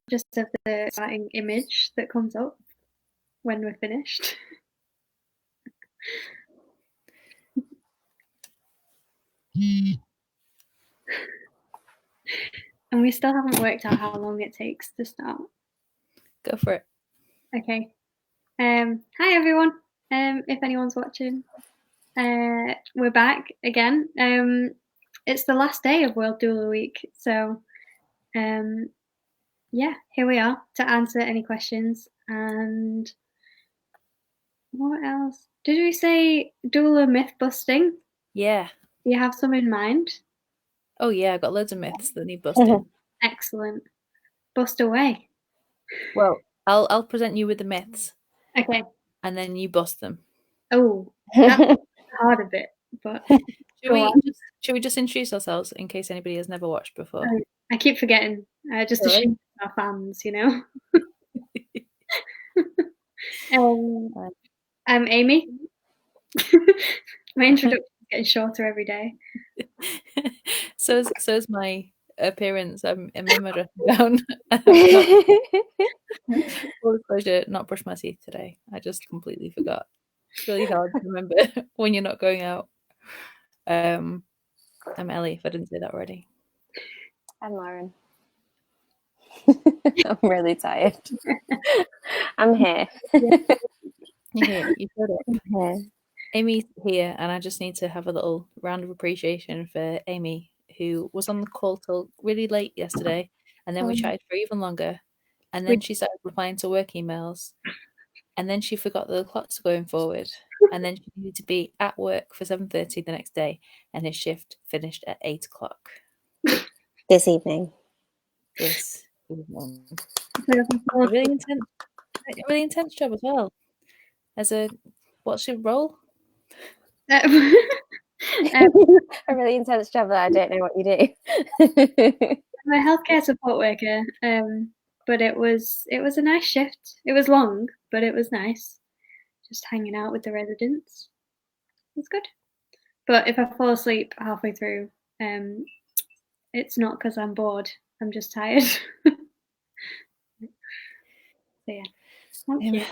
just of the starting image that comes up when we're finished. And we still haven't worked out how long it takes to start. Go for it. Okay. Hi everyone. If anyone's watching, we're back again. It's the last day of World Doula Week, so yeah, here we are to answer any questions. And what else? Did we say doula myth busting? Yeah. Do you have some in mind? Oh yeah, I've got loads of myths that need busting. Excellent. Bust away. Well, I'll present you with the myths. Okay. And then you bust them. Oh, that's hard a bit, but should we just introduce ourselves in case anybody has never watched before? I keep forgetting. I just assume our fans, you know. I'm Amy. My introduction is getting shorter every day. So is my appearance. I'm in my dressing gown. Full disclosure, not brush my teeth today. I just completely forgot. It's really hard to remember when you're not going out. I'm Ellie, if I didn't say that already. I'm Lauren. I'm really tired. I'm here. You're here. You showed up. I'm here. Amy's here, and I just need to have a little round of appreciation for Amy, who was on the call till really late yesterday, and then we chatted for even longer, and then she started replying to work emails, and then she forgot that the clocks were going forward, and then she needed to be at work for 7:30 the next day, and his shift finished at 8 o'clock. This evening. This evening. A really intense job as well. What's your role? A really intense job that I don't know what you do. I'm a healthcare support worker, but it was a nice shift. It was long, but it was nice. Just hanging out with the residents. It's good. But if I fall asleep halfway through, it's not because I'm bored. I'm just tired. So yeah.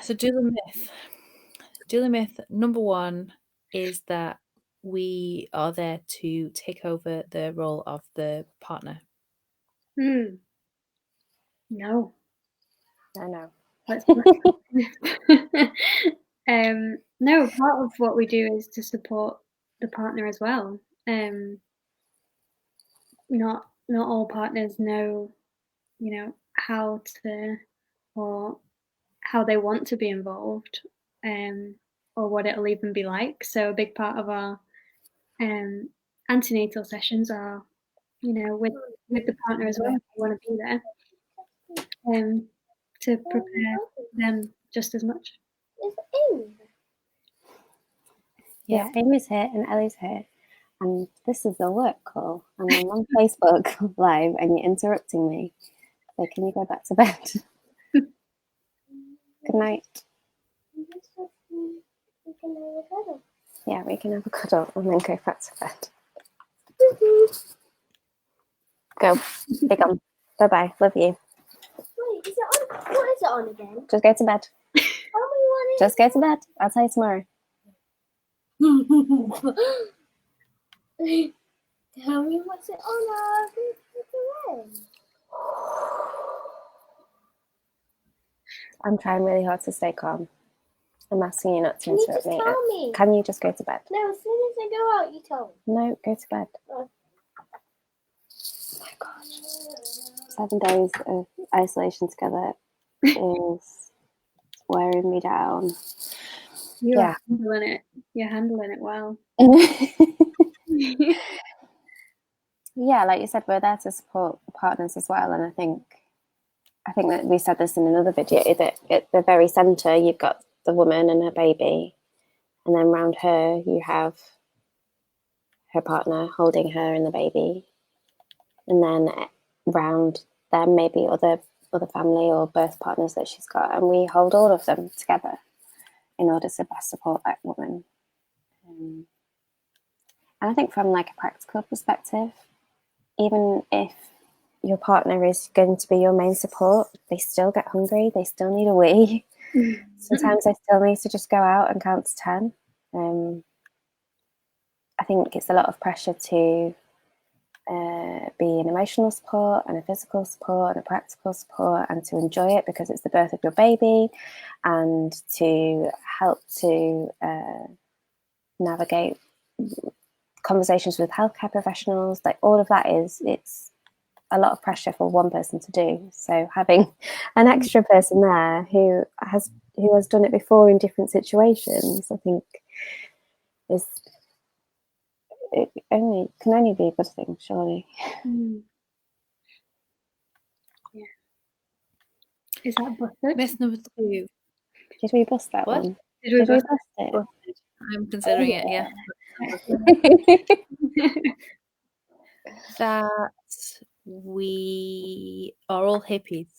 So Doula myth number 1 is that we are there to take over the role of the partner. No. No. No, part of what we do is to support the partner as well. Not all partners know, how to or how they want to be involved, or what it'll even be like. So a big part of our antenatal sessions are, with the partner as well. If they want to be there, to prepare them just as much. Yeah, Amy's here and Ellie's here, and this is a work call, and I'm on Facebook live, and you're interrupting me. So can you go back to bed? Good night. Yeah, we can have a cuddle and then go back to bed. Go. Be gone. Bye-bye. Love you. Wait, is it on? What is it on again? Just go to bed. Just go to bed. I'll tell you tomorrow. Tell me what's it on. I'm trying really hard to stay calm. I'm asking you not to interrupt me. Tell me. Can you just go to bed? No, as soon as I go out, you tell me. No, go to bed. Oh my gosh. 7 days of isolation together is wearing me down. You're handling it. You're handling it well. Yeah, like you said, we're there to support partners as well, and I think that we said this in another video, that at the very centre you've got the woman and her baby, and then around her you have her partner holding her and the baby, and then around them maybe other family or birth partners that she's got, and we hold all of them together in order to best support that woman. And I think from like a practical perspective, even if your partner is going to be your main support. They still get hungry. They still need a wee. Sometimes they still need to just go out and count to 10. I think it's a lot of pressure to be an emotional support and a physical support and a practical support, and to enjoy it because it's the birth of your baby, and to help to navigate conversations with healthcare professionals. Like, all of that it's a lot of pressure for one person to do. So having an extra person there who has done it before in different situations, I think can only be a good thing, surely. Yeah. Is that busted? Myth number 2. Did we bust that What? one? Did we bust it? Busted. I'm considering it, yeah. That we are all hippies.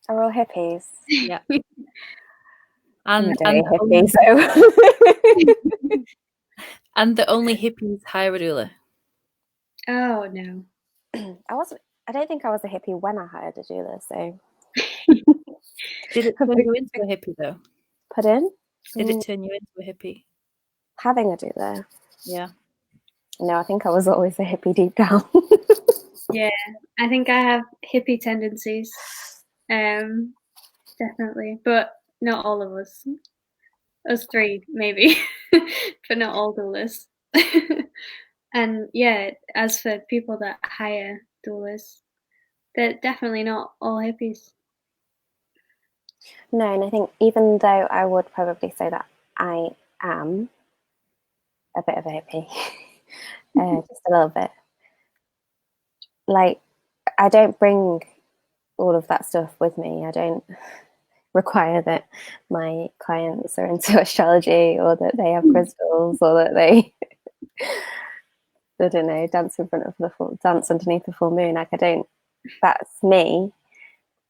Are all hippies? Yeah. I'm And a dirty hippie, and the only hippies hire a doula. Oh no. I don't think I was a hippie when I hired a doula, so. Did it turn you into a hippie though? Pardon? Did it turn you into a hippie? Having a doula? Yeah. No, I think I was always a hippie deep down. Yeah, I think I have hippie tendencies. Definitely, but not all of us. Us 3, maybe, but not all doulas. And yeah, as for people that hire doulas, they're definitely not all hippies. No, and I think even though I would probably say that I am a bit of a hippie, just a little bit, like, I don't bring all of that stuff with me. I don't require that my clients are into astrology, or that they have crystals, or that they I don't know, dance underneath the full moon. Like, that's me,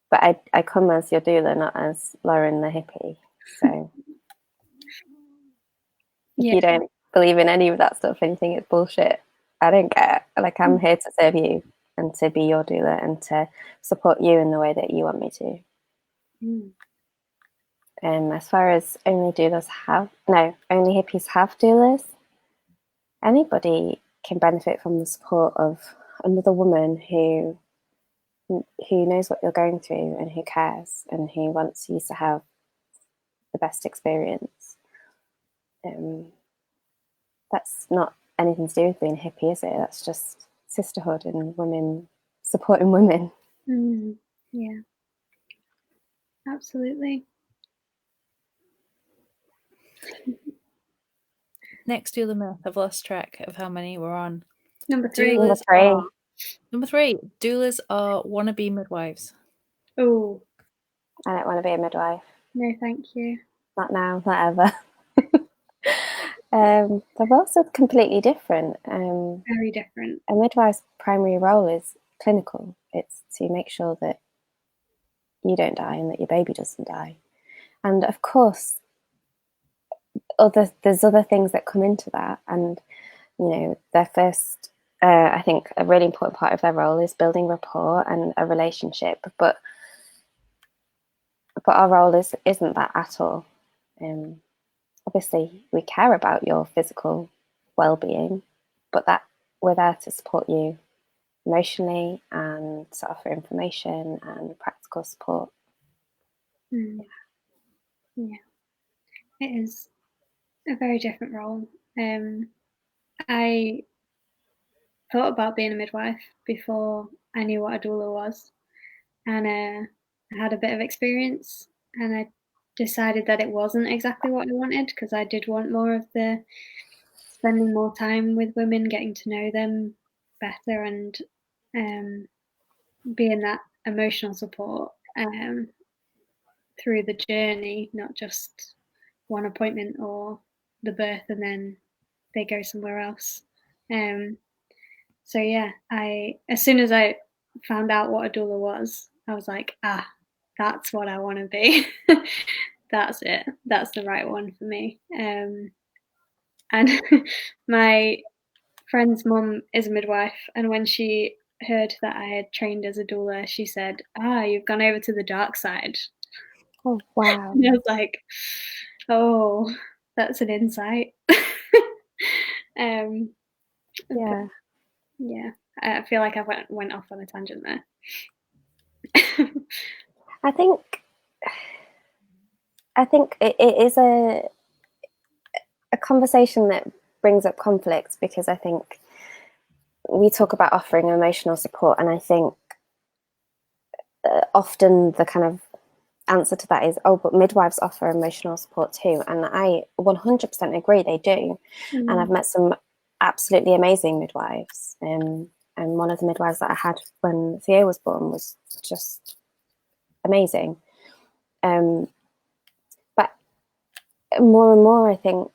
but I come as your doula, not as Lauren the hippie. So if you don't believe in any of that stuff and you think it's bullshit, I don't care. Like, I'm here to serve you and to be your doula and to support you in the way that you want me to. As far as only hippies have doulas, anybody can benefit from the support of another woman who knows what you're going through and who cares and who wants you to have the best experience. That's not anything to do with being a hippie, is it? That's just sisterhood and women supporting women. Yeah, absolutely. Next doula myth. I've lost track of how many we're on. Number 3. Number 3. Doulas are wannabe midwives. Oh, I don't want to be a midwife. no, thank you. Not now, not ever. The roles are completely different. Very different. A midwife's primary role is clinical. It's to make sure that you don't die and that your baby doesn't die. And of course, there's other things that come into that. And, you know, their first, I think a really important part of their role is building rapport and a relationship. But our role isn't that at all. Obviously, we care about your physical well-being, but that we're there to support you emotionally and to offer information and practical support. Yeah, it is a very different role. I thought about being a midwife before I knew what a doula was, and I had a bit of experience, and I decided that it wasn't exactly what I wanted, because I did want more of the spending more time with women, getting to know them better, and being that emotional support through the journey, not just one appointment or the birth and then they go somewhere else. So yeah, as soon as I found out what a doula was, I was like, that's what I want to be. That's it. That's the right one for me. And my friend's mum is a midwife, and when she heard that I had trained as a doula, she said, you've gone over to the dark side. Oh, wow. And I was like, oh, that's an insight. Yeah. Yeah, I feel like I went off on a tangent there. I think it is a conversation that brings up conflict, because I think we talk about offering emotional support, and I think often the kind of answer to that is, oh, but midwives offer emotional support too. And I 100% agree they do. And I've met some absolutely amazing midwives. And one of the midwives that I had when Theo was born was just amazing. But more and more, I think,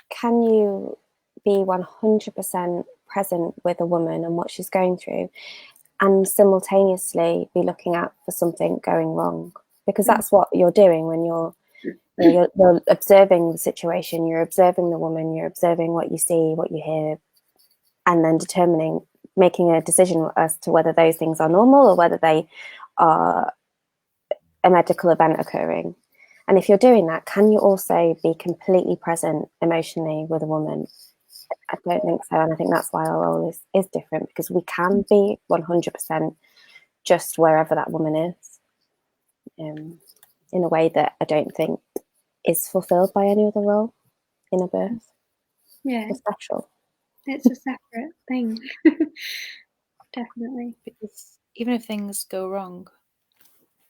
can you be 100% present with a woman and what she's going through, and simultaneously be looking out for something going wrong? Because that's what you're doing when you're observing the situation, you're observing the woman, you're observing what you see, what you hear, and then making a decision as to whether those things are normal or whether they are a medical event occurring. And if you're doing that, can you also be completely present emotionally with a woman? I don't think so. And I think that's why our role is different, because we can be 100% just wherever that woman is, in a way that I don't think is fulfilled by any other role in a birth. Yeah. It's special. It's a separate thing. Definitely. Because even if things go wrong,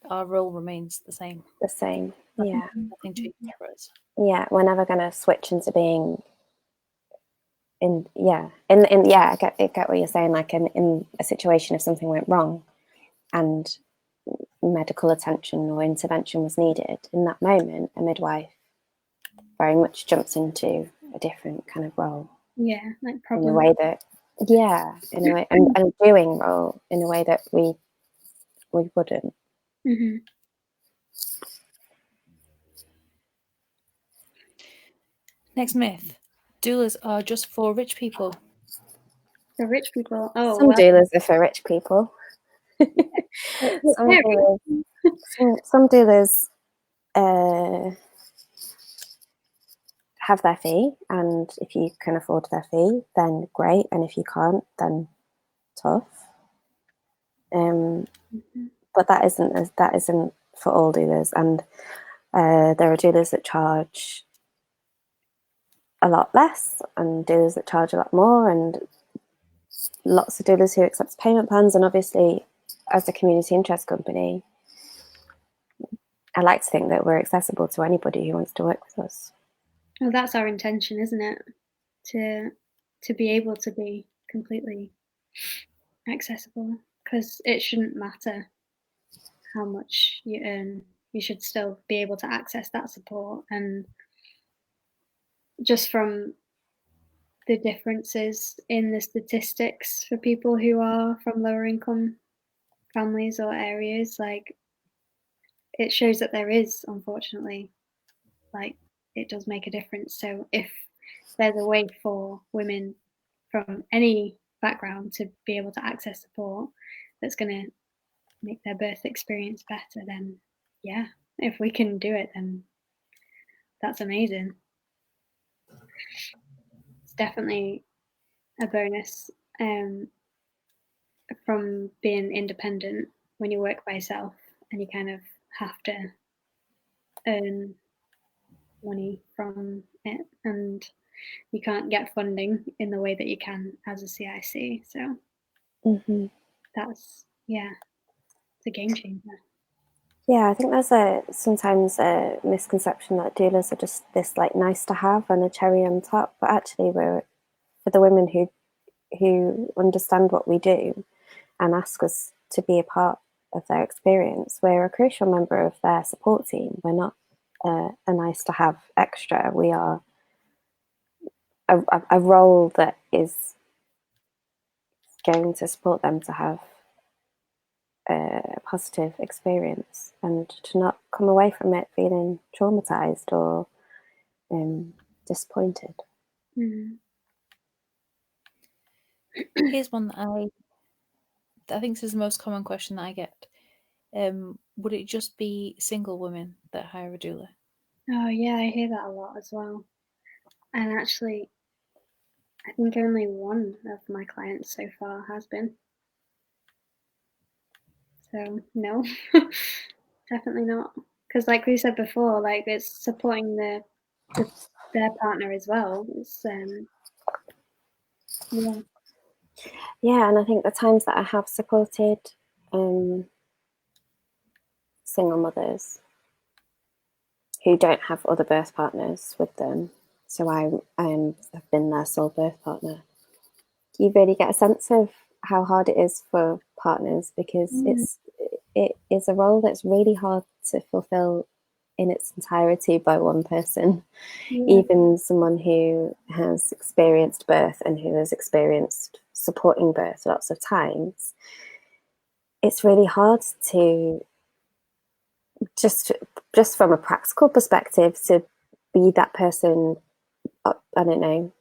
our role remains the same. The same. Yeah. Nothing changes for us. Yeah, we're never going to switch into being I get what you're saying. Like in a situation, if something went wrong and medical attention or intervention was needed, in that moment, a midwife very much jumps into a different kind of role. Yeah, like problem. In a way that, in a way, and a doing role in a way that we wouldn't. Mm-hmm. Next myth: doulas are just for rich people. For rich people. Oh, some doulas are for rich people. Some doulas have their fee, and if you can afford their fee, then great, and if you can't, then tough. But that isn't for all doulas, and there are doulas that charge a lot less and doulas that charge a lot more, and lots of doulas who accept payment plans. And obviously, as a community interest company, I like to think that we're accessible to anybody who wants to work with us. Well, that's our intention, isn't it? To be able to be completely accessible, because it shouldn't matter how much you earn. You should still be able to access that support. And just from the differences in the statistics for people who are from lower income families or areas, like, it shows that there is, unfortunately, like, it does make a difference. So if there's a way for women from any background to be able to access support that's going to make their birth experience better, then yeah, if we can do it, then that's amazing. It's definitely a bonus from being independent when you work by yourself and you kind of have to earn money from it, and you can't get funding in the way that you can as a CIC. So that's, it's a game changer. Yeah, I think there's sometimes a misconception that doulas are just this like nice to have and a cherry on top, but actually we're, for the women who understand what we do and ask us to be a part of their experience, we're a crucial member of their support team. We're not a nice to have extra. We are a role that is going to support them to have a positive experience and to not come away from it feeling traumatized or disappointed. Here's one that I think this is the most common question that I get. Would it just be single women that hire a doula? Oh yeah, I hear that a lot as well. And actually, I think only one of my clients so far has been. So no, definitely not. Because like we said before, like it's supporting their partner as well. It's Yeah, and I think the times that I have supported single mothers who don't have other birth partners with them, so I have been their sole birth partner, you really get a sense of how hard it is for partners, because it is a role that's really hard to fulfill in its entirety by one person. Even someone who has experienced birth and who has experienced supporting birth lots of times, it's really hard to just from a practical perspective to be that person. I don't know,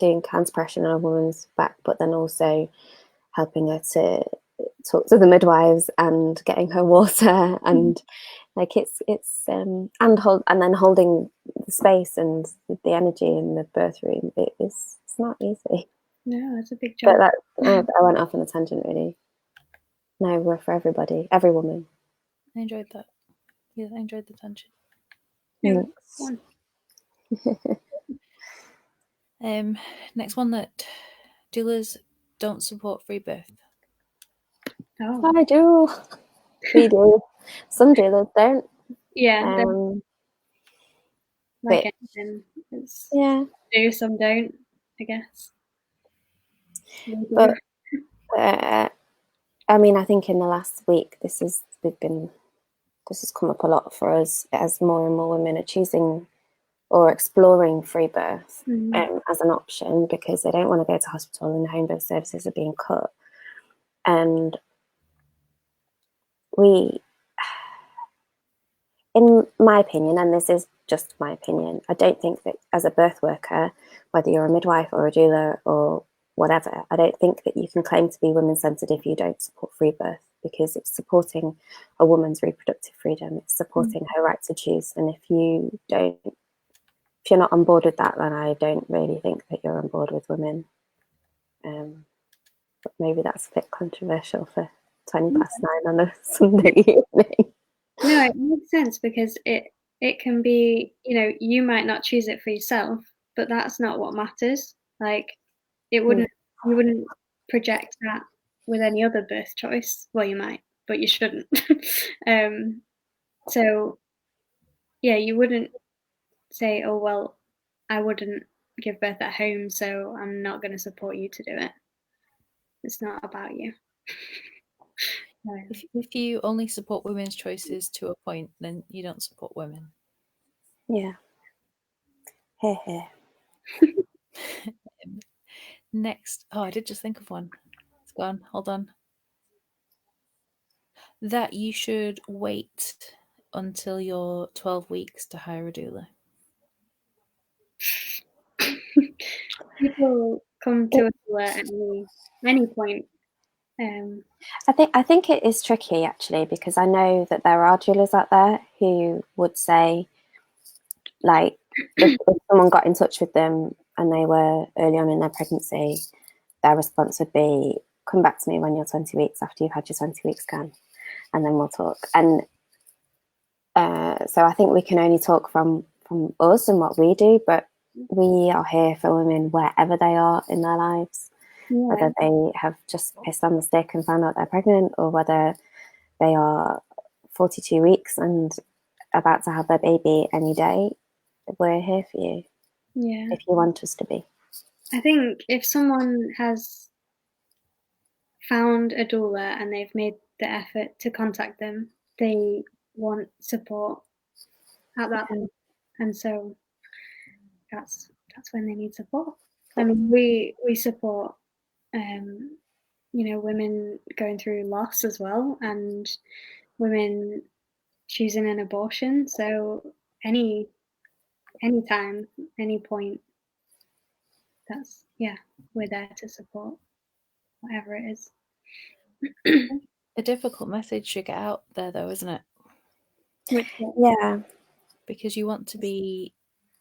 doing compression on a woman's back, but then also helping her to talk to the midwives and getting her water, and like it's and then holding the space and the energy in the birth room. It's not easy. No, it's a big job. But I went off on a tangent, really. No, we're for everybody, every woman. I enjoyed that. Yeah, I enjoyed the tangent. Thanks. Next one, that doulas don't support free birth. Oh, I do. We do. Some doulas don't. yeah. Like but, anything, it's yeah. do, some don't, I guess. But I mean, I think in the last week, this has come up a lot for us as more and more women are choosing or exploring free birth as an option, because they don't want to go to hospital and home birth services are being cut. And in my opinion, and this is just my opinion, I don't think that as a birth worker, whether you're a midwife or a doula or whatever, I don't think that you can claim to be women-centered if you don't support free birth, because it's supporting a woman's reproductive freedom. It's supporting her right to choose. And if you're not on board with that, then I don't really think that you're on board with women. But maybe that's a bit controversial for 9 on a Sunday evening. No, it makes sense, because it can be, you might not choose it for yourself, but that's not what matters. Like, you wouldn't project that with any other birth choice. Well, you might, but you shouldn't. So yeah, you wouldn't say, oh well, I wouldn't give birth at home, so I'm not going to support you to do it. It's not about you. If you only support women's choices to a point, then you don't support women. Yeah. Hey. Next, I did just think of one. It's gone. Hold on. That you should wait until you're 12 weeks to hire a doula. People come to a doula at any point. I think it is tricky, actually, because I know that there are doulas out there who would say, like, if someone got in touch with them and they were early on in their pregnancy, their response would be, come back to me when you're 20 weeks after you've had your 20-week scan, and then we'll talk. And so I think we can only talk from us and what we do, but we are here for women wherever they are in their lives, whether they have just pissed on the stick and found out they're pregnant, or whether they are 42 weeks and about to have their baby any day. We're here for you if you want us to be. I think if someone has found a doula and they've made the effort to contact them, they want support at that point, and so that's when they need support. I mean, we support women going through loss as well, and women choosing an abortion. So anytime, any point, we're there to support whatever it is. A difficult message to get out there, though, isn't it? Yeah. Because you want to be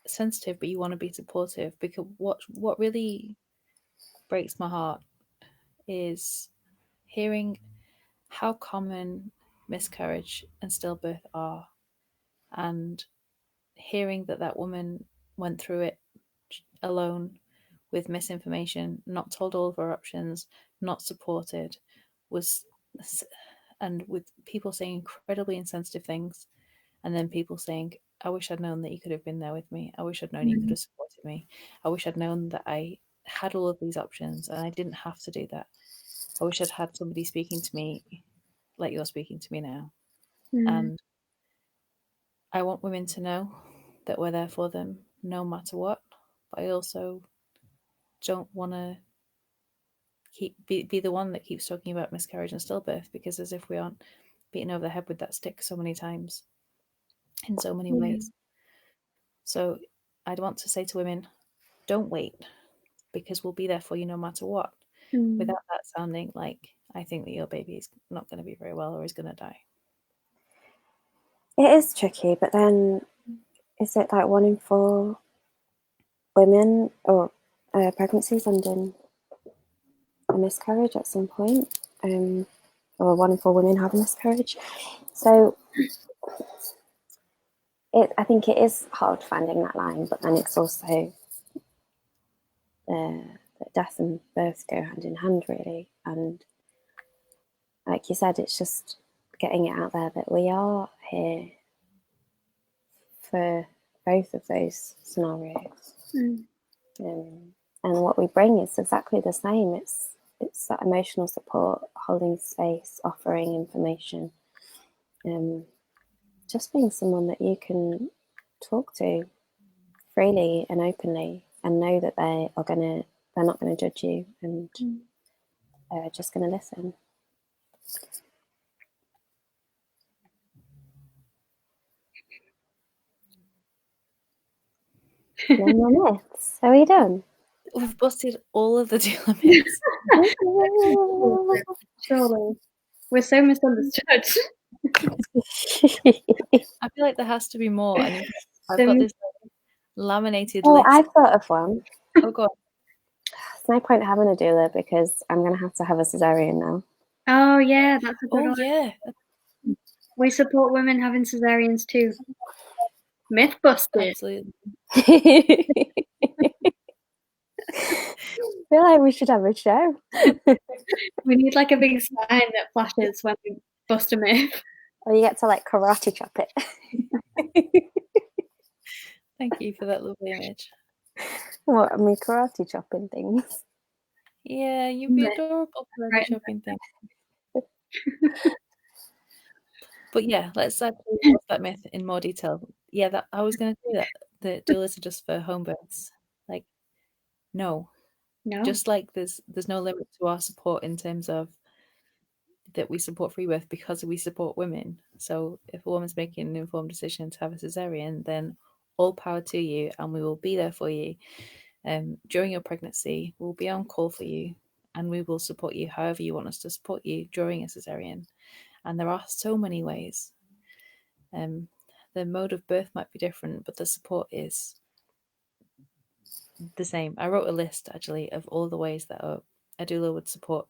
sensitive, but you want to be supportive. Because what really breaks my heart is hearing how common miscarriage and stillbirth are, and hearing that woman went through it alone with misinformation, not told all of her options, not supported, and with people saying incredibly insensitive things, and then people saying, I wish I'd known that you could have been there with me. I wish I'd known you could have supported me. I wish I'd known that I had all of these options and I didn't have to do that. I wish I'd had somebody speaking to me like you're speaking to me now. And I want women to know that we're there for them no matter what. But I also don't want to be the one that keeps talking about miscarriage and stillbirth, because as if we aren't beaten over the head with that stick so many times in so many ways. So I'd want to say to women, don't wait, because we'll be there for you no matter what, without that sounding like I think that your baby is not going to be very well or is going to die. It is tricky, but then is it like 1 in 4 women or pregnancies ending a miscarriage at some point? Or 1 in 4 women have a miscarriage. So I think it is hard finding that line, but then it's also that death and birth go hand in hand, really. And like you said, it's just getting it out there that we are here for both of those scenarios. And what we bring is exactly the same. It's that emotional support, holding space, offering information, just being someone that you can talk to freely and openly, and know that they're not gonna judge you, and they're just gonna listen. No more myths. Are we done? We've busted all of the doula myths. Surely. We're so misunderstood. I feel like there has to be more. And I've got this laminated Oh, list. I've thought of one. Oh, God. There's no point having a doula because I'm going to have a cesarean now. Oh, yeah, that's a good one. Oh, yeah. We support women having cesareans too. Mythbusters. Absolutely. I feel like we should have a show. We need like a big sign that flashes when we bust a myth. Or you get to like karate chop it. Thank you for that lovely image. What, am I karate chopping things? Yeah, you'd be adorable for karate chopping things. But yeah, let's actually discuss that myth in more detail. Yeah, I was going to say that the doulas are just for home births. Like, no. Just like there's no limit to our support in terms of that we support free birth because we support women. So if a woman's making an informed decision to have a cesarean, then all power to you, and we will be there for you during your pregnancy. We'll be on call for you, and we will support you however you want us to support you during a cesarean. And there are so many ways. The mode of birth might be different, but the support is the same. I wrote a list actually of all the ways that a doula would support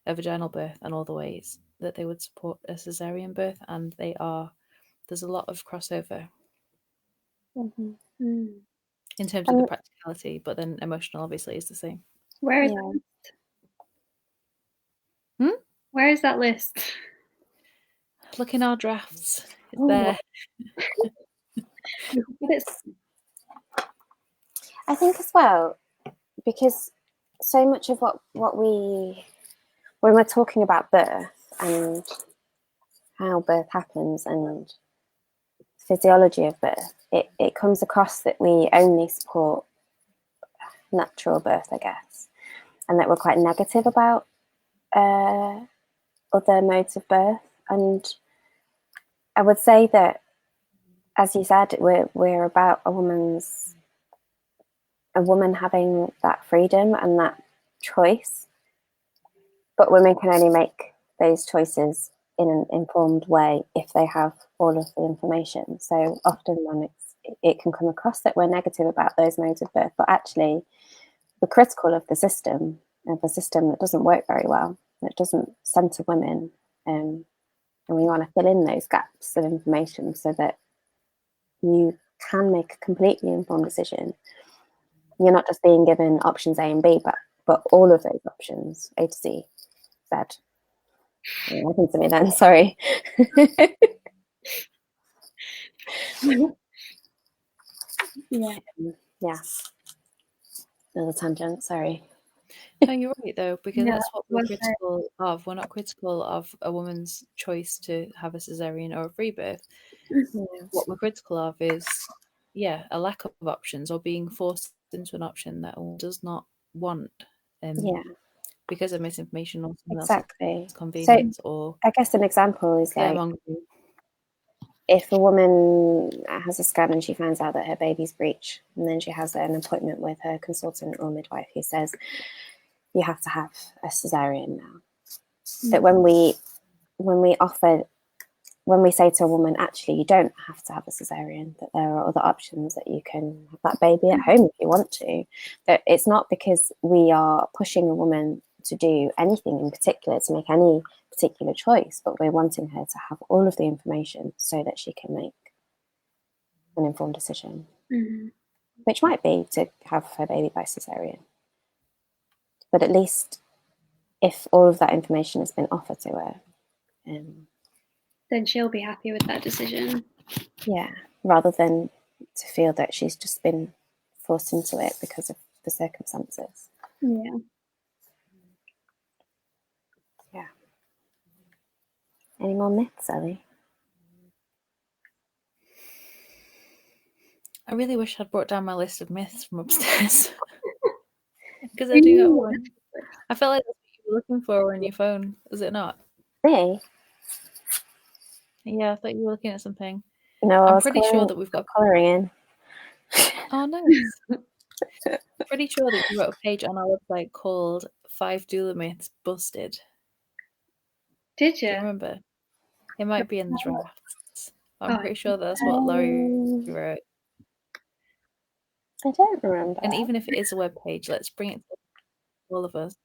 a vaginal birth and all the ways that they would support a cesarean birth, and there's a lot of crossover in terms of the practicality, but then emotional obviously is the same. Where is that list? Where is that list? Look in our drafts. It's there. I think as well, because so much of what when we're talking about birth and how birth happens and physiology of birth, it comes across that we only support natural birth, I guess, and that we're quite negative about other modes of birth. And I would say that, as you said, we're about a woman having that freedom and that choice, but women can only make those choices in an informed way if they have all of the information. So often when it can come across that we're negative about those modes of birth, but actually we're critical of the system that doesn't work very well, that doesn't centre women, and we want to fill in those gaps of information so that you can make a completely informed decision. You're not just being given options A and B, but all of those options, A to Z, Z. What happened to me then? Sorry. Yeah. Another tangent, sorry. No, you're right though, because that's what we're critical of. We're not critical of a woman's choice to have a cesarean or a free birth. What we're critical of is, a lack of options or being forced into an option that one does not want. Because of misinformation or something exactly. else, convenience, so, or I guess an example is like if a woman has a scan and she finds out that her baby's breech, and then she has an appointment with her consultant or midwife who says you have to have a cesarean now. That when we say to a woman, actually, you don't have to have a cesarean, that there are other options, that you can have that baby at home if you want to. That it's not because we are pushing a woman to do anything in particular, to make any particular choice, but we're wanting her to have all of the information so that she can make an informed decision, which might be to have her baby by cesarean. But at least if all of that information has been offered to her, then she'll be happy with that decision. Yeah, rather than to feel that she's just been forced into it because of the circumstances. Yeah. Any more myths, Ellie? I really wish I'd brought down my list of myths from upstairs. Because I do have one. I felt like that's what you were looking for on your phone, is it not? Me? Yeah, I thought you were looking at something. No, I'm pretty sure that we've got colouring in. Oh, nice. Pretty sure that you wrote a page on our website called 5 Doula Myths Busted. Did you? Do you remember? It might be in the drafts. I'm pretty sure that's what Laurie wrote. I don't remember. And even if it is a web page, let's bring it to all of us.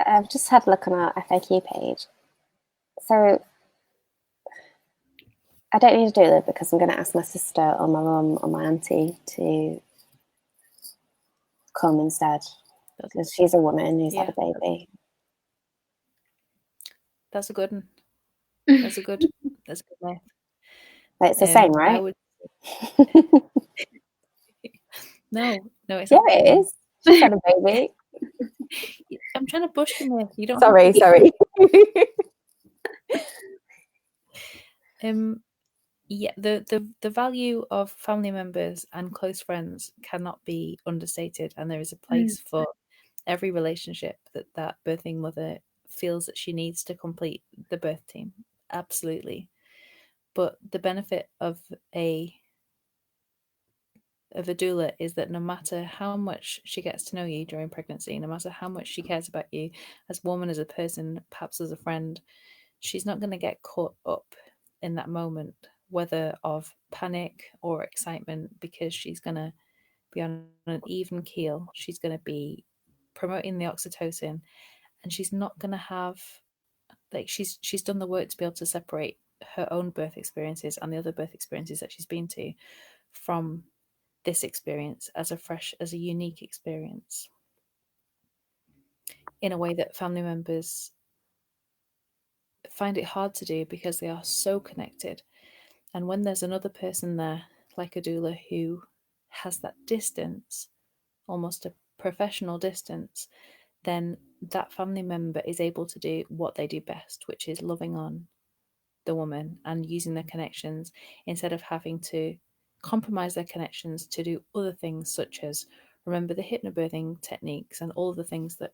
I've just had a look on our FAQ page. So I don't need to do that because I'm going to ask my sister or my mum or my auntie to come instead, because she's a woman who's had a baby. That's a good one. That's a good myth. But it's the same, right? No, it's not. Yeah, it is. She's had a baby. I'm trying to push the myth. You don't. Sorry. The value of family members and close friends cannot be understated, and there is a place for every relationship that birthing mother feels that she needs to complete the birth team. Absolutely. But the benefit of a doula is that no matter how much she gets to know you during pregnancy, no matter how much she cares about you as a woman, as a person, perhaps as a friend, she's not going to get caught up in that moment, whether of panic or excitement, because she's going to be on an even keel. She's going to be promoting the oxytocin, and she's not going to have, like, she's done the work to be able to separate her own birth experiences and the other birth experiences that she's been to from this experience as a unique experience, in a way that family members find it hard to do because they are so connected. And when there's another person there, like a doula, who has that distance, almost a professional distance, then that family member is able to do what they do best, which is loving on the woman and using their connections instead of having to compromise their connections to do other things, such as remember the hypnobirthing techniques and all of the things that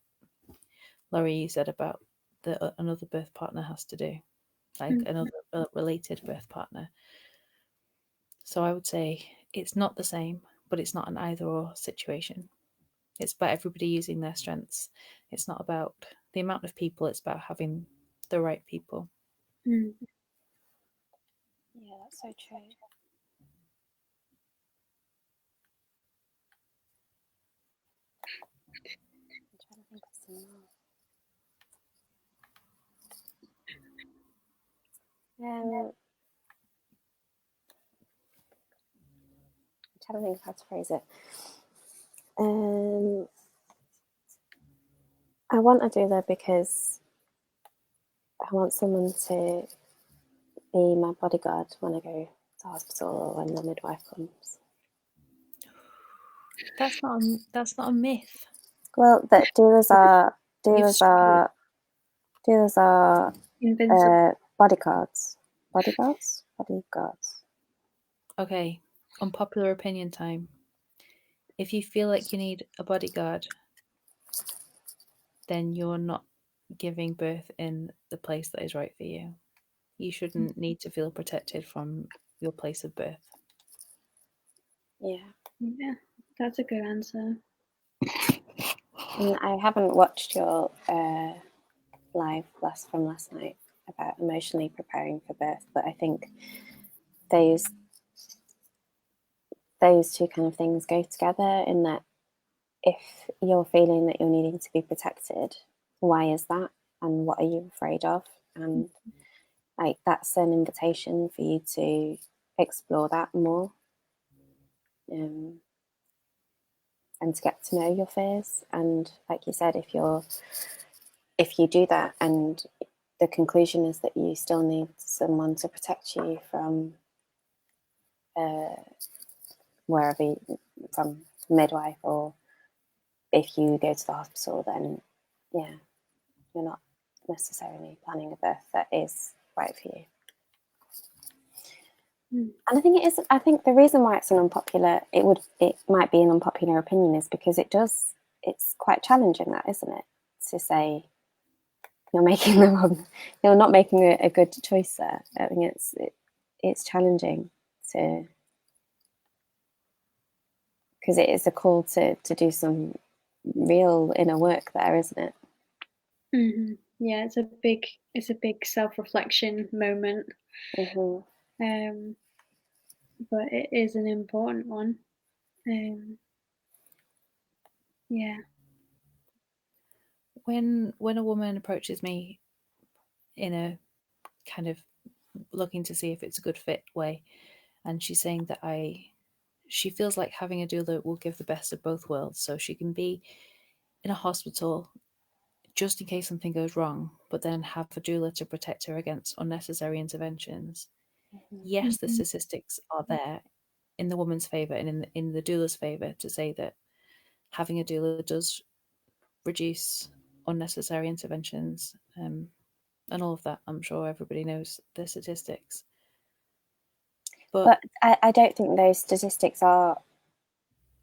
Laurie, you said about another birth partner has to do, like another related birth partner. So I would say it's not the same, but it's not an either or situation. It's about everybody using their strengths. It's not about the amount of people, it's about having the right people. Yeah, that's so true. I'm trying to think of some more. I'm trying to think of how to phrase it. I want a doula because I want someone to be my bodyguard when I go to the hospital or when the midwife comes. That's not a myth. Well, that doulas are Invincible. bodyguards. Bodyguards. Okay, unpopular opinion time. If you feel like you need a bodyguard, then you're not giving birth in the place that is right for you. You shouldn't need to feel protected from your place of birth. Yeah, that's a good answer. And I haven't watched your live from last night about emotionally preparing for birth, but I think those two kind of things go together in that if you're feeling that you're needing to be protected, why is that? And what are you afraid of? And like that's an invitation for you to explore that more. And to get to know your fears. And like you said, if you do that and the conclusion is that you still need someone to protect you from wherever, from midwife, or if you go to the hospital, then yeah, you're not necessarily planning a birth that is right for you. And I think the reason why it's it might be an unpopular opinion is because it's quite challenging, that, isn't it? To say you're not making a good choice there. I mean, it's challenging because it is a call to do some real inner work there, isn't it? Mm-hmm. Yeah, it's a big self-reflection moment. Mm-hmm. But it is an important one. Yeah. When a woman approaches me in a kind of looking to see if it's a good fit way, and she's saying that she feels like having a doula will give the best of both worlds, so she can be in a hospital just in case something goes wrong, but then have a doula to protect her against unnecessary interventions. Mm-hmm. Yes, the statistics are there in the woman's favour and in the doula's favour to say that having a doula does reduce unnecessary interventions, and all of that. I'm sure everybody knows the statistics. But I don't think those statistics are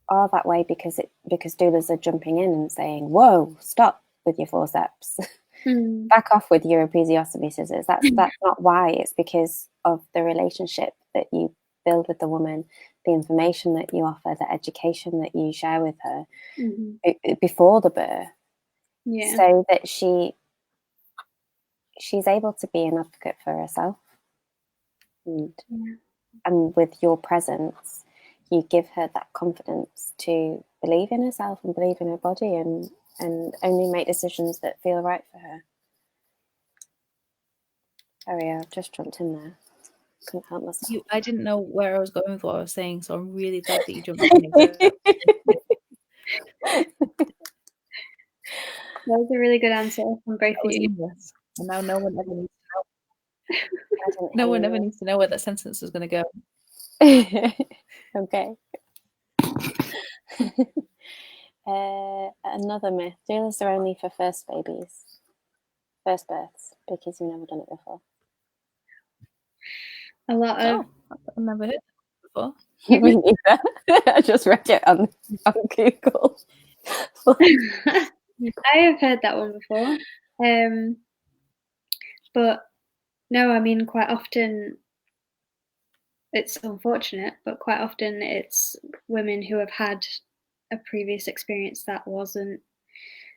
that way because doulas are jumping in and saying, "Whoa, stop with your forceps, back off with your episiotomy scissors." That's not why. It's because of the relationship that you build with the woman, the information that you offer, the education that you share with her before the birth, so that she's able to be an advocate for herself, and with your presence, you give her that confidence to believe in herself and believe in her body and only make decisions that feel right for her. Sorry, I've just jumped in there. Couldn't help myself. I didn't know where I was going with what I was saying, so I'm really glad that you jumped in. That was a really good answer from both of you. And now no one ever needs to know. No one ever needs to know where that sentence was going to go. Okay. Another myth: doulas are only for first births, because you've never done it before. A lot of. I've never heard that before. Me neither. I just read it on Google. I have heard that one before, but no, I mean, quite often it's unfortunate, but quite often it's women who have had a previous experience that wasn't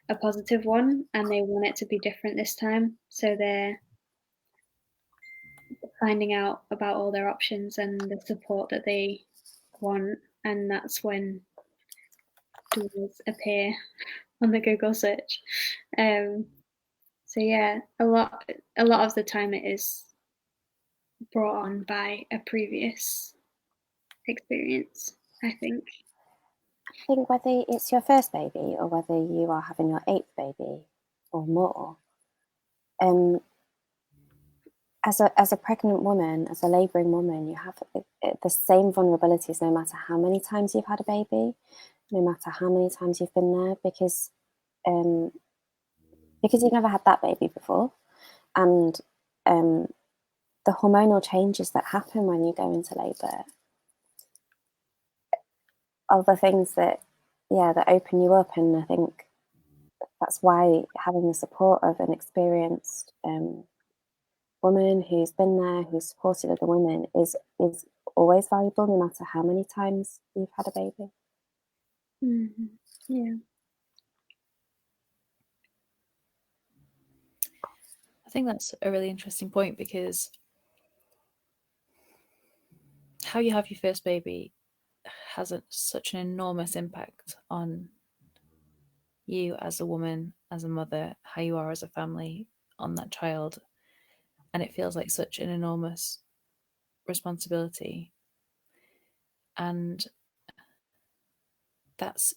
a positive one, and they want it to be different this time. So they're finding out about all their options and the support that they want, and that's when doulas appear on the Google search. So yeah, a lot of the time it is brought on by a previous experience, I think. I think whether it's your first baby or whether you are having your 8th baby or more, as a pregnant woman, as a labouring woman, you have the same vulnerabilities no matter how many times you've had a baby, no matter how many times you've been there, because you've never had that baby before, and the hormonal changes that happen when you go into labour are the things that open you up. And I think that's why having the support of an experienced woman who's been there, who's supported other women, is always valuable, no matter how many times you've had a baby. Mm-hmm. Yeah. I think that's a really interesting point, because how you have your first baby has such an enormous impact on you as a woman, as a mother, how you are as a family, on that child. And it feels like such an enormous responsibility. And that's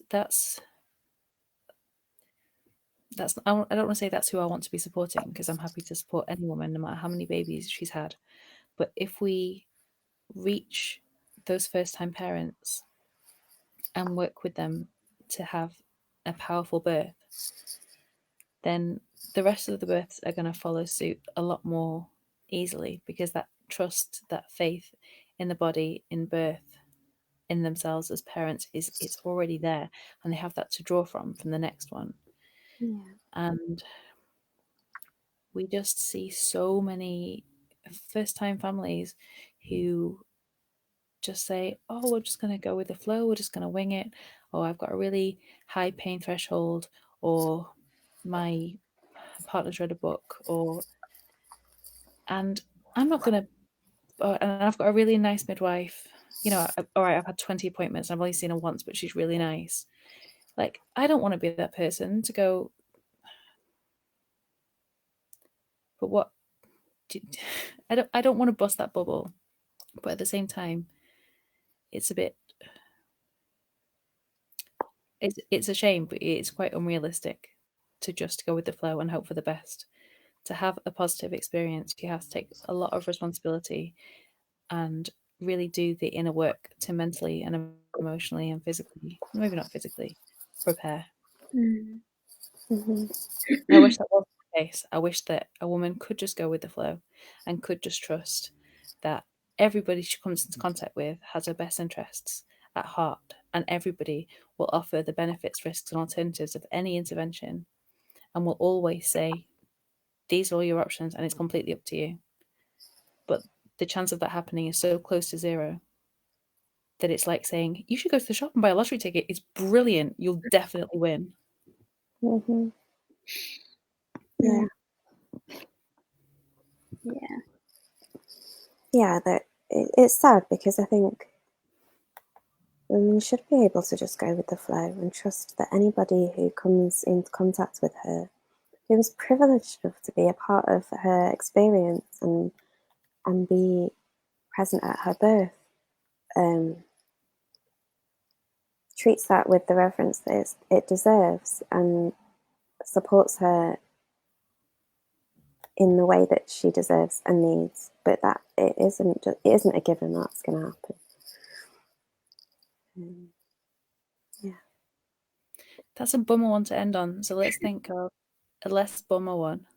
I don't want to say that's who I want to be supporting, because I'm happy to support any woman no matter how many babies she's had. But if we reach those first-time parents and work with them to have a powerful birth, then the rest of the births are going to follow suit a lot more easily, because that trust, that faith in the body, in birth, in themselves as parents it's already there, and they have that to draw from the next one. Yeah. And we just see so many first-time families who just say, oh, we're just going to go with the flow, we're just going to wing it, or I've got a really high pain threshold, or my partner's read a book, and I'm not going to, and I've got a really nice midwife, all right, I've had 20 appointments and I've only seen her once, but she's really nice. Like, I don't want to be that person to go, but what I don't want to bust that bubble, but at the same time, it's a bit, it's a shame, but it's quite unrealistic to just go with the flow and hope for the best. To have a positive experience, you have to take a lot of responsibility and really do the inner work to mentally and emotionally and physically, maybe not physically, prepare. Mm-hmm. I wish that wasn't the case. I wish that a woman could just go with the flow and could just trust that everybody she comes into contact with has her best interests at heart, and everybody will offer the benefits, risks, and alternatives of any intervention, and will always say, these are all your options and it's completely up to you. But the chance of that happening is so close to zero that it's like saying, you should go to the shop and buy a lottery ticket. It's brilliant. You'll definitely win. Mm-hmm. Yeah. Yeah. Yeah, that it's sad, because I think women should be able to just go with the flow and trust that anybody who comes into contact with her, who is privileged enough to be a part of her experience and be present at her birth, treats that with the reverence that it deserves, and supports her in the way that she deserves and needs, but that it isn't a given that's going to happen. Yeah. That's a bummer one to end on. So let's think of a less bummer one.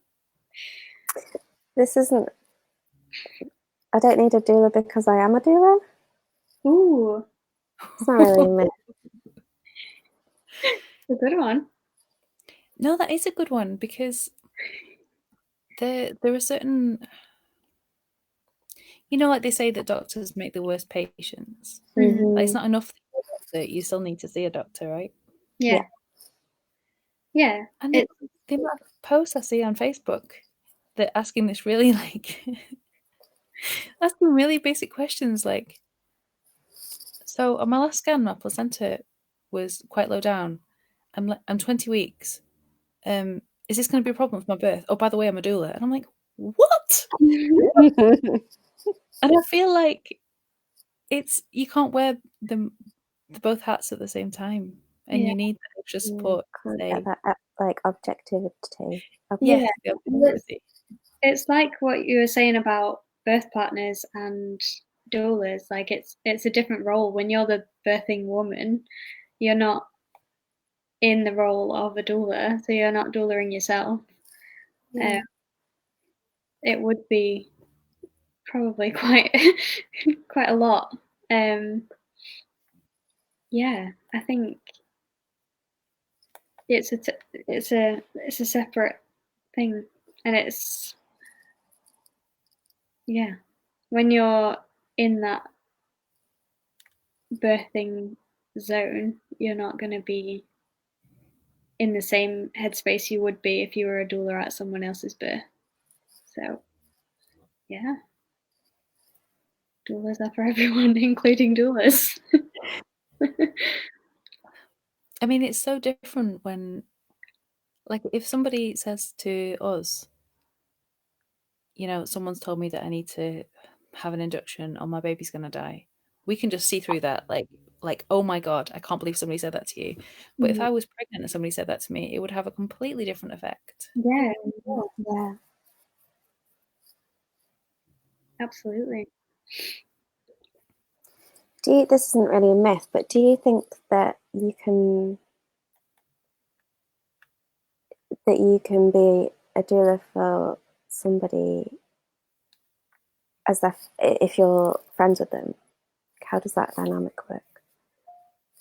This isn't. I don't need a doula because I am a doula. Ooh. It's not really a myth. A good one. No, that is a good one, because there are certain, like they say that doctors make the worst patients. Mm-hmm. Like, it's not enough doctor, you still need to see a doctor, right? Yeah. And the amount of posts I see on Facebook that asking this really asking really basic questions like, so on my last scan, my placenta was quite low down. I'm 20 weeks. Is this going to be a problem with my birth? Oh, by the way, I'm a doula. And I'm like, what? And I feel like you can't wear both hats at the same time, and you need that extra support. Get that like objectivity. Yeah, it's like what you were saying about birth partners and doulas. Like it's a different role. When you're the birthing woman, you're not in the role of a doula, so you're not doulaing yourself. It would be probably quite a lot. Yeah, I think it's a separate thing, and it's when you're in that birthing zone, you're not going to be in the same headspace you would be if you were a doula at someone else's birth. So yeah, doulas are for everyone, including doulas. I mean, it's so different when, like, if somebody says to us, you know, someone's told me that I need to have an induction or my baby's going to die, we can just see through that. Like, oh my God, I can't believe somebody said that to you. But if I was pregnant and somebody said that to me, it would have a completely different effect. Yeah. Absolutely. This isn't really a myth, but do you think that you can be a doula for somebody if you're friends with them? How does that dynamic work?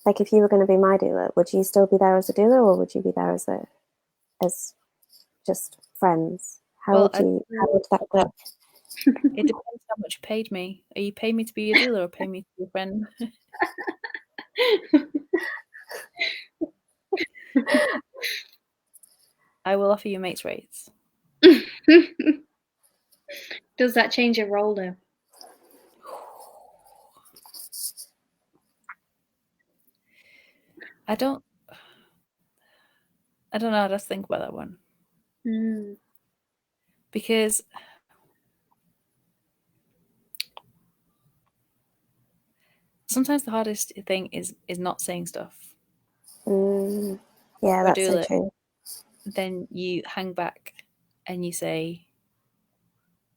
Like, if you were going to be my doula, would you still be there as a doula, or would you be there as just friends? How would that work? It depends how much you paid me. Are you paying me to be a doula or pay me to be a friend? I will offer you mates rates. Does that change your role though? I don't know how to think about that one. Because sometimes the hardest thing is not saying stuff. Yeah, that's so true. Then you hang back and you say,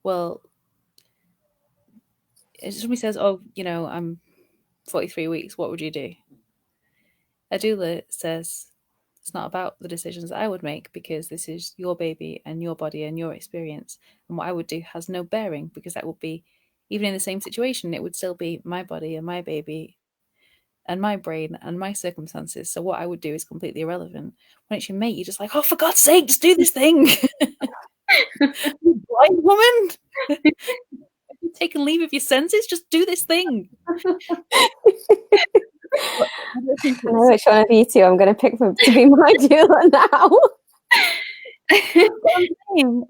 well, if somebody says, oh, you know, I'm 43 weeks, what would you do? A doula says, it's not about the decisions that I would make, because this is your baby and your body and your experience. And what I would do has no bearing, because that would be, even in the same situation, it would still be my body and my baby and my brain and my circumstances. So what I would do is completely irrelevant. When it's your mate, you're just like, oh, for God's sake, just do this thing. You blind woman. Have you taken leave of your senses? Just do this thing. I know which one of you two I'm going to pick to be my doula now.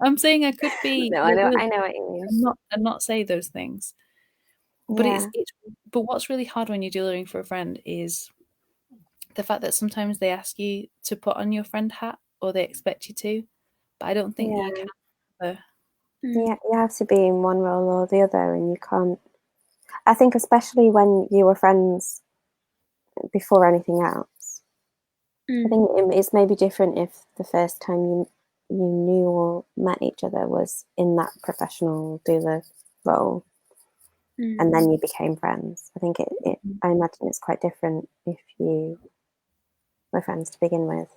I'm saying I could be. No, I know what you mean. And not say those things. But but what's really hard when you're doulaing for a friend is the fact that sometimes they ask you to put on your friend hat, or they expect you to. But I don't think you can. Yeah, you have to be in one role or the other, and you can't. I think especially when you were friends before anything else. I think it's maybe different if the first time you knew or met each other was in that professional doula role, and then you became friends. I think I imagine it's quite different if you were friends to begin with.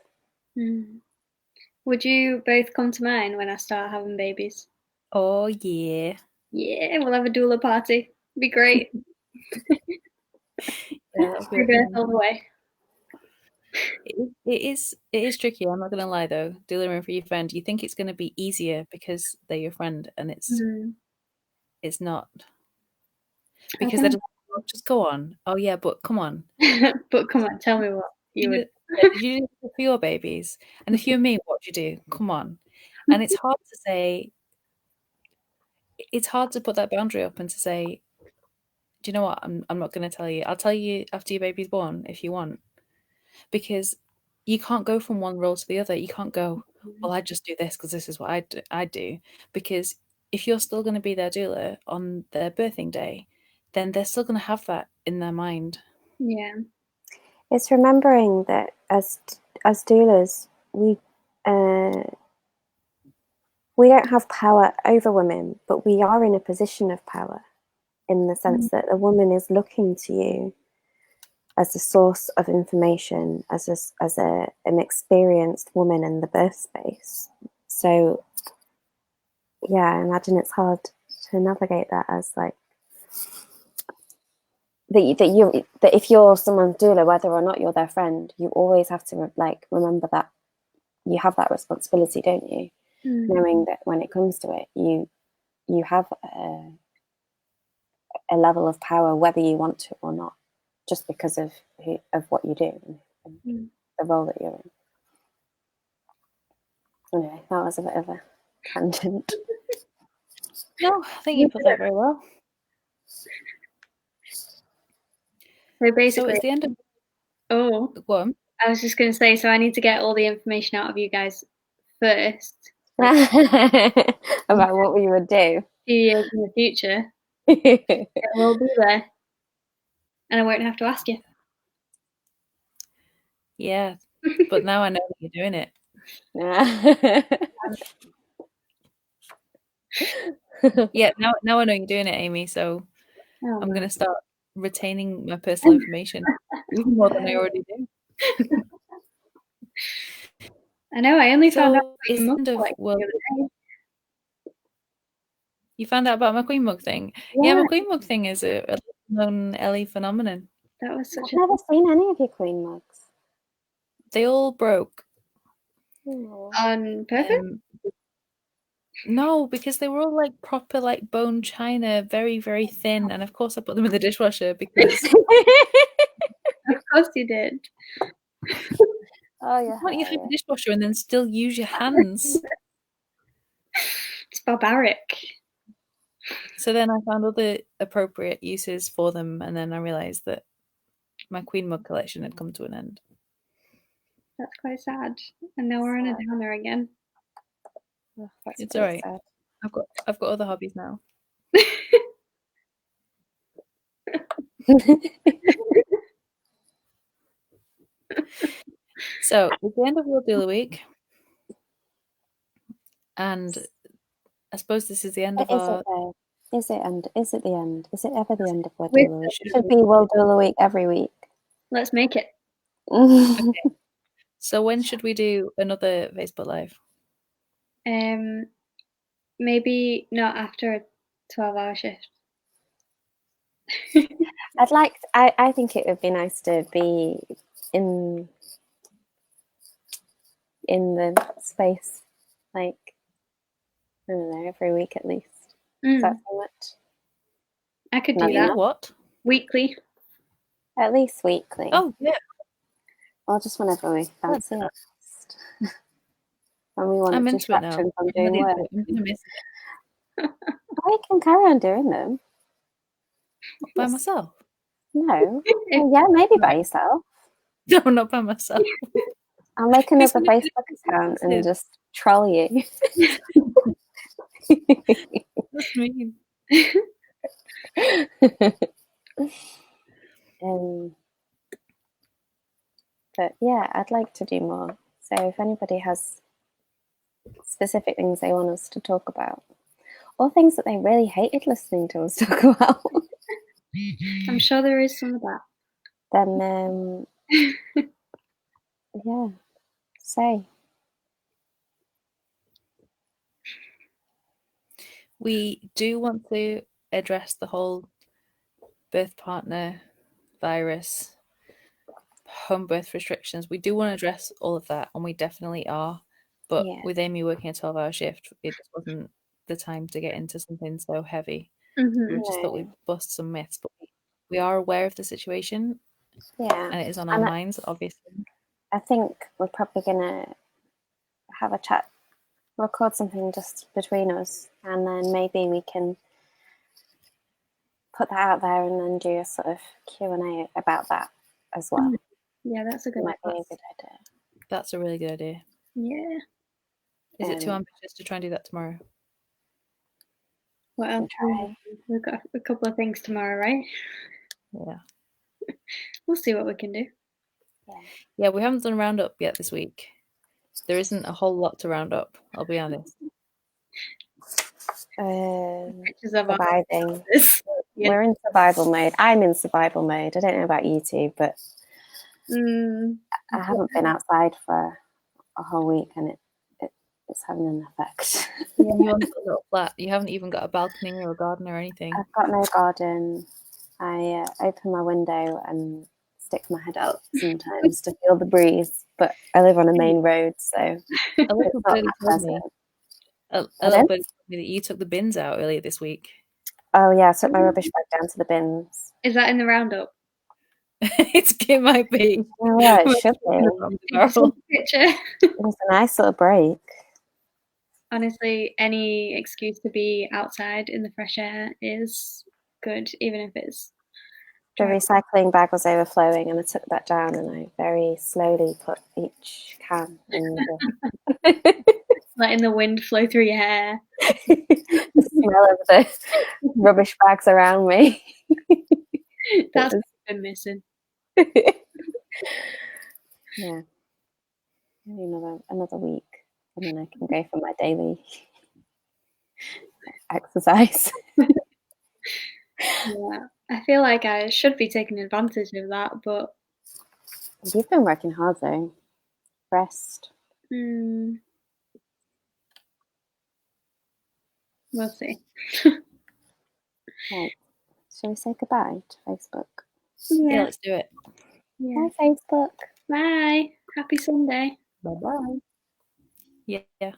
Would you both come to mine when I start having babies? Oh yeah. Yeah, we'll have a doula party. It'd be great. Free birth all the way. It is tricky. I'm not going to lie though. Doulaing for your friend, you think it's going to be easier because they're your friend, and it's not, because they're just Oh, just go on. Oh yeah, but come on. But come on, tell me what you would. Did you do it for your babies? And if you're me, what do you do? Come on. And it's hard to say. It's hard to put that boundary up and to say, do you know what? I'm not going to tell you. I'll tell you after your baby's born if you want, because you can't go from one role to the other. You can't go, well, I just do this because this is what I do. Because if you're still going to be their doula on their birthing day, then they're still going to have that in their mind. Yeah. It's remembering that as doulas, we don't have power over women, but we are in a position of power in the sense that a woman is looking to you as a source of information, as an experienced woman in the birth space. So, yeah, I imagine it's hard to navigate that as like that if you're someone's doula, whether or not you're their friend, you always have to like remember that you have that responsibility, don't you? Knowing that when it comes to it, you have a level of power, whether you want to or not, just because of what you do and the role that you're in. Anyway, that was a bit of a tangent. No, I think you put that very well. So basically, it's the end of. Oh, Go on. I was just going to say, so I need to get all the information out of you guys first about what we would do 2 years in the future. We'll be there, and I won't have to ask you. Yeah, but now I know that you're doing it. Yeah, now I know you're doing it, Amy. So I'm going to start retaining my personal information even more than I already do. I know. I only found out it's the end of You found out about my Queen Mug thing? Yeah, my Queen Mug thing is a known Ellie phenomenon. That was such I've never seen any of your Queen mugs. They all broke. On purpose? No, because they were all like proper like bone china, very, very thin. And of course I put them in the dishwasher because Of course you did. Oh yeah. Why don't you have a dishwasher and then still use your hands? It's barbaric. So then I found other appropriate uses for them, and then I realised that my Queen Mug collection had come to an end. That's quite sad. And now we're on a downer again. Oh, it's all right. Sad. I've got other hobbies now. So it's the end of World Doula Week, and I suppose this is the end of our. Is it the end? Is it ever the end of World Doula Week? It should be World Doula Week every week. Let's make it. Okay. So when should we do another Facebook Live? Maybe not after a 12-hour shift. I think it would be nice to be in the space, like, I don't know, every week at least. Is that so much? I could do that. What? Weekly. At least weekly. Oh, yeah. Or just whenever we fancy it. When we want I'm a into it now. distraction from doing work. I'm going to miss it. I can carry on doing them. By myself? No. Well, yeah, maybe by yourself. No, not by myself. I'll make another Facebook account and just troll you. That's mean. But yeah, I'd like to do more. So if anybody has specific things they want us to talk about, or things that they really hated listening to us talk about, I'm sure there is some of that. Then yeah, say. We do want to address the whole birth partner virus, home birth restrictions. We do want to address all of that, and we definitely are. But with Amy working a 12-hour shift, it just wasn't the time to get into something so heavy. We just thought we'd bust some myths, but we are aware of the situation, Yeah, and it is on our minds, obviously. I think we're probably gonna have a chat, record something just between us, and then maybe we can put that out there and then do a sort of Q&A about that as well. Yeah, that's a good Might be a good idea. That's a really good idea. Yeah. Is it too ambitious to try and do that tomorrow? What else? We've got a couple of things tomorrow, right? Yeah. We'll see what we can do. Yeah, we haven't done a roundup yet this week. There isn't a whole lot to round up, I'll be honest. Surviving. We're in survival mode. I'm in survival mode. I don't know about you two, but I haven't been outside for a whole week, and it's having an effect. Yeah, you haven't got a little flat. You haven't even got a balcony or a garden or anything. I've got no garden. I open my window and stick my head out sometimes to feel the breeze, but I live on a main road, so a little bit told me that you took the bins out earlier this week. Oh yeah, I took my rubbish bag down to the bins. Is that in the roundup? It might be. Oh, yeah, it should be. Picture. It was a nice little break. Honestly, any excuse to be outside in the fresh air is good, even if it's the recycling bag was overflowing, and I took that down and I very slowly put each can in the letting the wind flow through your hair. The smell of the rubbish bags around me. That's what I've been missing. Yeah. Maybe another week, and then I can go for my daily exercise. Yeah, I feel like I should be taking advantage of that, but you've been working hard though. Rest. We'll see. Right. Shall we say goodbye to Facebook? Yeah, let's do it. Yeah. Bye, Facebook. Bye. Happy Sunday. Bye-bye. Yeah.